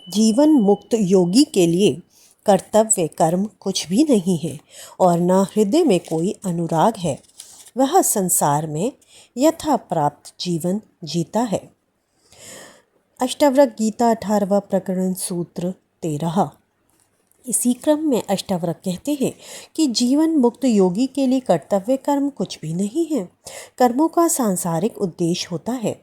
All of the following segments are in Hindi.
जीवन मुक्त योगी के लिए कर्तव्य कर्म कुछ भी नहीं है और न हृदय में कोई अनुराग है। वह संसार में यथा प्राप्त जीवन जीता है। अष्टावक्र गीता 18वां प्रकरण सूत्र 13। इसी क्रम में अष्टावक्र कहते हैं कि जीवन मुक्त योगी के लिए कर्तव्य कर्म कुछ भी नहीं है। कर्मों का सांसारिक उद्देश्य होता है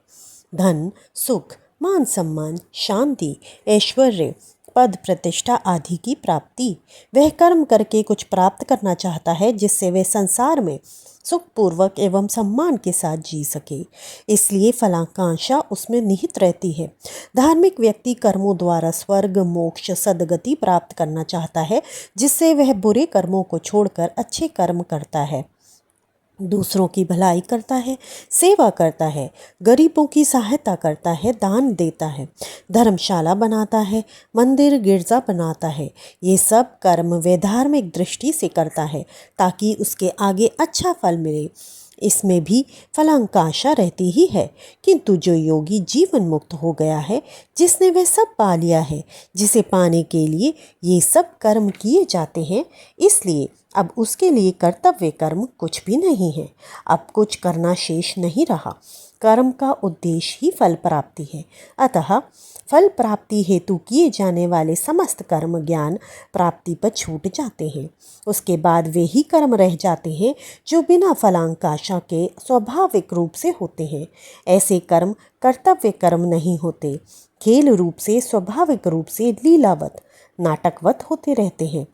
धन, सुख, मान सम्मान, शांति, ऐश्वर्य, पद प्रतिष्ठा आदि की प्राप्ति। वह कर्म करके कुछ प्राप्त करना चाहता है जिससे वह संसार में सुखपूर्वक एवं सम्मान के साथ जी सके, इसलिए फलाकांक्षा उसमें निहित रहती है। धार्मिक व्यक्ति कर्मों द्वारा स्वर्ग, मोक्ष, सद्गति प्राप्त करना चाहता है जिससे वह बुरे कर्मों को छोड़कर अच्छे कर्म करता है, दूसरों की भलाई करता है, सेवा करता है, गरीबों की सहायता करता है, दान देता है, धर्मशाला बनाता है, मंदिर गिरजा बनाता है। ये सब कर्म वे धार्मिक दृष्टि से करता है ताकि उसके आगे अच्छा फल मिले। इसमें भी फलाकांक्षा रहती ही है। किंतु जो योगी जीवन मुक्त हो गया है, जिसने वह सब पा लिया है जिसे पाने के लिए ये सब कर्म किए जाते हैं, इसलिए अब उसके लिए कर्तव्य कर्म कुछ भी नहीं है। अब कुछ करना शेष नहीं रहा। कर्म का उद्देश्य ही फल प्राप्ति है। अतः फल प्राप्ति हेतु किए जाने वाले समस्त कर्म ज्ञान प्राप्ति पर छूट जाते हैं। उसके बाद वे ही कर्म रह जाते हैं जो बिना फलाकांक्षा के स्वाभाविक रूप से होते हैं। ऐसे कर्म कर्तव्य कर्म नहीं होते, खेल रूप से स्वाभाविक रूप से लीलावत नाटकवत होते रहते हैं।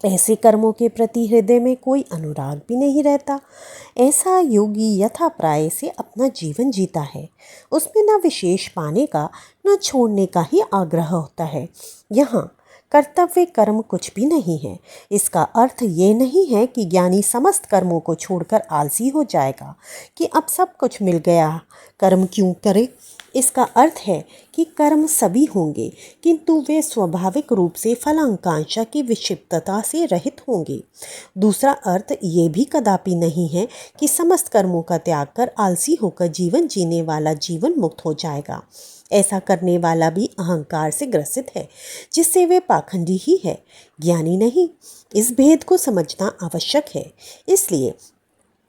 ऐसे कर्मों के प्रति हृदय में कोई अनुराग भी नहीं रहता। ऐसा योगी यथाप्राय से अपना जीवन जीता है। उसमें न विशेष पाने का न छोड़ने का ही आग्रह होता है। यहाँ कर्तव्य कर्म कुछ भी नहीं है। इसका अर्थ ये नहीं है कि ज्ञानी समस्त कर्मों को छोड़कर आलसी हो जाएगा कि अब सब कुछ मिल गया, कर्म क्यों करे। इसका अर्थ है कि कर्म सभी होंगे किंतु वे स्वाभाविक रूप से फलाकांक्षा की विक्षिप्तता से रहित होंगे। दूसरा अर्थ ये भी कदापि नहीं है कि समस्त कर्मों का त्याग कर आलसी होकर जीवन जीने वाला जीवन मुक्त हो जाएगा। ऐसा करने वाला भी अहंकार से ग्रसित है जिससे वे पाखंडी ही है, ज्ञानी नहीं। इस भेद को समझना आवश्यक है। इसलिए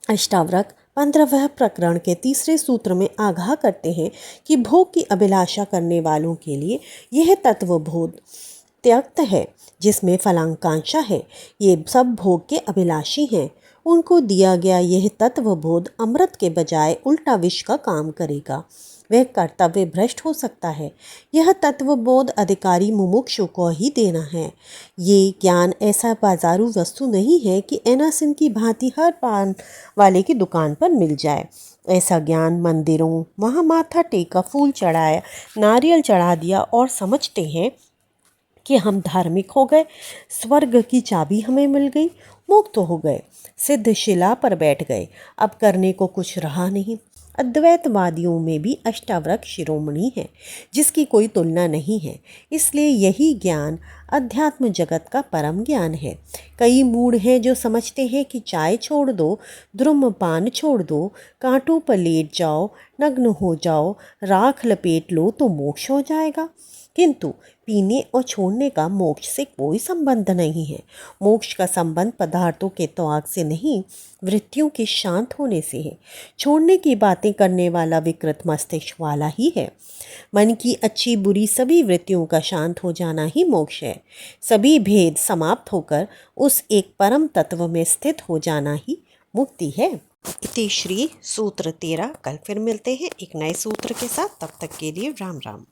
अष्टावक्र 15वें प्रकरण के 3 सूत्र में आगाह करते हैं कि भोग की अभिलाषा करने वालों के लिए यह तत्वबोध त्यक्त है जिसमें फलाकांक्षा है। ये सब भोग के अभिलाषी हैं। उनको दिया गया यह तत्वबोध अमृत के बजाय उल्टा विष का काम करेगा। वह कर्तव्य भ्रष्ट हो सकता है। यह तत्वबोध अधिकारी मुमुक्षु को ही देना है। ये ज्ञान ऐसा बाजारू वस्तु नहीं है कि एनासिन की भांति हर पान वाले की दुकान पर मिल जाए। ऐसा ज्ञान मंदिरों, वहाँ माथा टेका, फूल चढ़ाया, नारियल चढ़ा दिया और समझते हैं कि हम धार्मिक हो गए, स्वर्ग की चाबी हमें मिल गई, मुक्त हो गए, सिद्ध शिला पर बैठ गए, अब करने को कुछ रहा नहीं। अद्वैतवादियों में भी अष्टावक्र शिरोमणि है जिसकी कोई तुलना नहीं है। इसलिए यही ज्ञान अध्यात्म जगत का परम ज्ञान है। कई मूढ़ हैं जो समझते हैं कि चाय छोड़ दो, धूम्रपान छोड़ दो, कांटों पर लेट जाओ, नग्न हो जाओ, राख लपेट लो तो मोक्ष हो जाएगा। किंतु पीने और छोड़ने का मोक्ष से कोई संबंध नहीं है। मोक्ष का संबंध पदार्थों के त्याग से नहीं, वृत्तियों के शांत होने से है। छोड़ने की बातें करने वाला विकृत मस्तिष्क वाला ही है। मन की अच्छी बुरी सभी वृत्तियों का शांत हो जाना ही मोक्ष है। सभी भेद समाप्त होकर उस एक परम तत्व में स्थित हो जाना ही मुक्ति है। इति श्री सूत्र 13। कल फिर मिलते हैं एक नए सूत्र के साथ। तब तक के लिए राम राम।